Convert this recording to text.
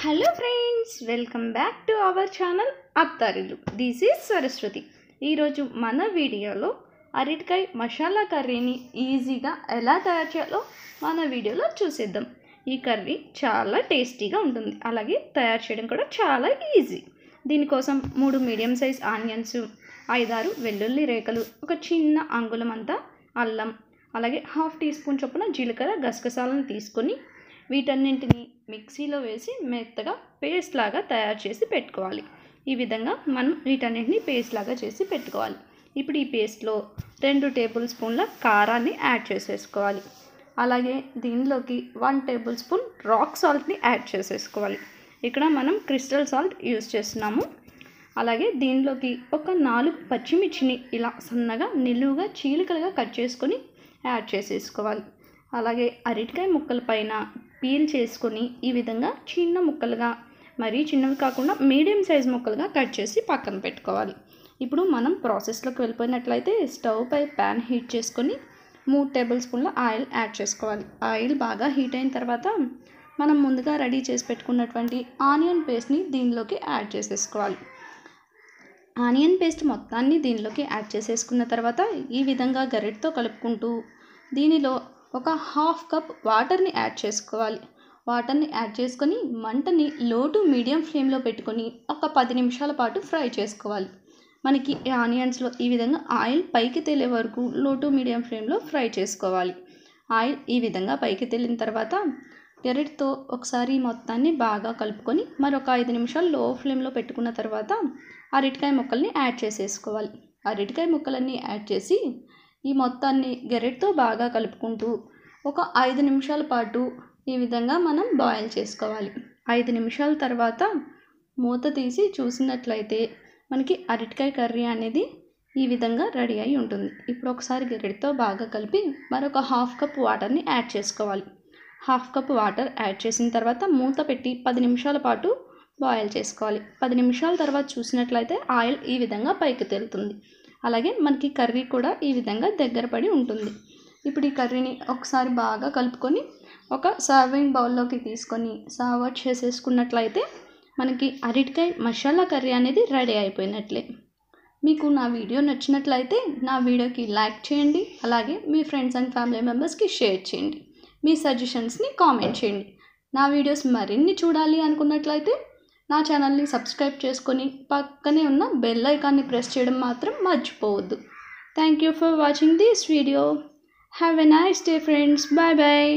Hello friends, welcome back to our channel Atharillu. This is Saraswati. ఈ రోజు మన వీడియోలో అరటికాయ మసాలా కర్రీని ఈజీగా ఎలా తయారు చేయాలో మన వీడియోలో చూసేద్దాం. ఈ కర్రీ చాలా టేస్టీగా ఉంటుంది. అలాగే తయారు చేయడం కూడా చాలా ఈజీ. దీనికోసం 3 మీడియం సైజ్ ఆనియన్స్, 5-6 వెల్లుల్లి రేఖలు, ఒక చిన్న అంగుళం అంతా అల్లం, అలాగే హాఫ్ టీ స్పూన్ చొప్పున జీలకర్ర గసగసాలను తీసుకొని వీటన్నింటిని మిక్సీలో వేసి మెత్తగా పేస్ట్ లాగా తయారు చేసి పెట్టుకోవాలి. ఈ విధంగా మనం వీటన్నింటిని పేస్ట్ లాగా చేసి పెట్టుకోవాలి. ఇప్పుడు ఈ పేస్ట్లో 2 టేబుల్ స్పూన్ల కారాన్ని యాడ్ చేసేసుకోవాలి. అలాగే దీనిలోకి 1 టేబుల్ స్పూన్ రాక్ సాల్ట్ని యాడ్ చేసేసుకోవాలి. ఇక్కడ మనం క్రిస్టల్ సాల్ట్ యూజ్ చేస్తున్నాము. అలాగే దీనిలోకి ఒక 4 పచ్చిమిర్చిని ఇలా సన్నగా నిలువుగా చీలికలుగా కట్ చేసుకొని యాడ్ చేసేసుకోవాలి. అలాగే అరటికాయ ముక్కల పైన పీల్ చేసుకొని ఈ విధంగా చిన్న ముక్కలుగా, మరీ చిన్నవి కాకుండా మీడియం సైజ్ ముక్కలుగా కట్ చేసి పక్కన పెట్టుకోవాలి. ఇప్పుడు మనం ప్రాసెస్లోకి వెళ్ళిపోయినట్లయితే స్టవ్ పై ప్యాన్ హీట్ చేసుకొని 3 టేబుల్ స్పూన్ల ఆయిల్ యాడ్ చేసుకోవాలి. ఆయిల్ బాగా హీట్ అయిన తర్వాత మనం ముందుగా రెడీ చేసి పెట్టుకున్నటువంటి ఆనియన్ పేస్ట్ని దీనిలోకి యాడ్ చేసేసుకోవాలి. ఆనియన్ పేస్ట్ మొత్తాన్ని దీనిలోకి యాడ్ చేసేసుకున్న తర్వాత ఈ విధంగా గరిటతో కలుపుకుంటూ దీనిలో ఒక హాఫ్ కప్ వాటర్ని యాడ్ చేసుకోవాలి. వాటర్ని యాడ్ చేసుకొని మంటని లో టు మీడియం ఫ్లేమ్లో పెట్టుకొని ఒక 10 నిమిషాల పాటు ఫ్రై చేసుకోవాలి. మనకి ఈ ఆనియన్స్లో ఈ విధంగా ఆయిల్ పైకి తేలే వరకు లో టు మీడియం ఫ్లేమ్లో ఫ్రై చేసుకోవాలి. ఆయిల్ ఈ విధంగా పైకి తేలిన తర్వాత గరిటతో ఒకసారి మొత్తాన్ని బాగా కలుపుకొని మరొక 5 నిమిషాలు లో ఫ్లేమ్లో పెట్టుకున్న తర్వాత అరటికాయ ముక్కల్ని యాడ్ చేసేసుకోవాలి. అరటికాయ ముక్కలన్నీ యాడ్ చేసి ఈ మొత్తాన్ని గరిటతో బాగా కలుపుకుంటూ ఒక 5 నిమిషాల పాటు ఈ విధంగా మనం బాయిల్ చేసుకోవాలి. 5 నిమిషాల తర్వాత మూత తీసి చూసినట్లయితే మనకి అరటికాయ కర్రీ అనేది ఈ విధంగా రెడీ అయి ఉంటుంది. ఇప్పుడు ఒకసారి గరిటతో బాగా కలిపి మరొక హాఫ్ కప్ వాటర్ని యాడ్ చేసుకోవాలి. హాఫ్ కప్ వాటర్ యాడ్ చేసిన తర్వాత మూత పెట్టి 10 నిమిషాల పాటు బాయిల్ చేసుకోవాలి. 10 నిమిషాల తర్వాత చూసినట్లయితే ఆయిల్ ఈ విధంగా పైకి తేలుతుంది. అలాగే మనకి కర్రీ కూడా ఈ విధంగా దగ్గర పడి ఉంటుంది. ఇప్పుడు ఈ కర్రీని ఒకసారి బాగా కలుపుకొని ఒక సర్వింగ్ బౌల్లోకి తీసుకొని సర్వ్ చేసేసుకున్నట్లయితే మనకి అరటికాయ మసాలా కర్రీ అనేది రెడీ అయిపోయినట్లే. మీకు నా వీడియో నచ్చినట్లయితే నా వీడియోకి లైక్ చేయండి. అలాగే మీ ఫ్రెండ్స్ అండ్ ఫ్యామిలీ మెంబర్స్కి షేర్ చేయండి. మీ సజెషన్స్ని కామెంట్ చేయండి. నా వీడియోస్ మరిన్ని చూడాలి అనుకున్నట్లయితే నా ఛానల్ని సబ్స్క్రైబ్ చేసుకొని పక్కనే ఉన్న బెల్ ఐకాన్ని ప్రెస్ చేయడం మాత్రం మర్చిపోవద్దు. Thank you for watching this video. Have a nice day friends. Bye bye.